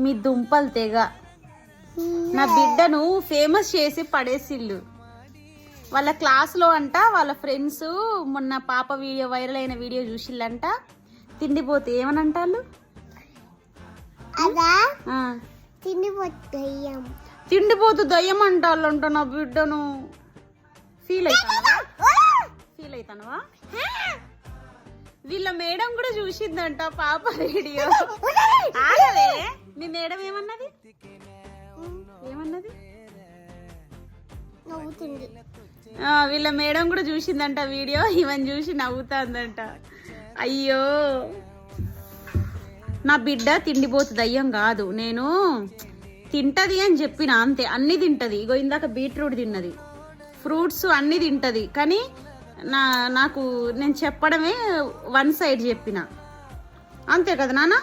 మీ దుంపలు తెగ నా బిడ్డను ఫేమస్ చేసి పడేసిల్లు. వాళ్ళ క్లాస్లో అంట వాళ్ళ ఫ్రెండ్స్ మొన్న పాప వీడియో వైరల్ అయిన వీడియో చూసిల్లంట. తిండిపోతే ఏమని అంటారు? తిండిపోతు దయ్యం అంటాళ్ళంట నా బిడ్డను. ఫీల్ అవుతానవా? వీళ్ళ మేడం కూడా చూసిందంట పాప వీడియో. ఆగవే, మీ మేడం ఏమన్నది? వీళ్ళ మేడం కూడా చూసిందంట వీడియో. ఈవెన్ చూసి నవ్వుతాందంట. అయ్యో, నా బిడ్డ తిండిపోతు దయ్యం కాదు, నేను తింటది అని చెప్పిన అంతే. అన్ని తింటది. ఇగో ఇందాక బీట్రూట్ తిన్నది, ఫ్రూట్స్ అన్ని తింటది. కానీ నాకు నేను చెప్పడమే వన్ సైడ్ చెప్పిన అంతే కదా నాన్న.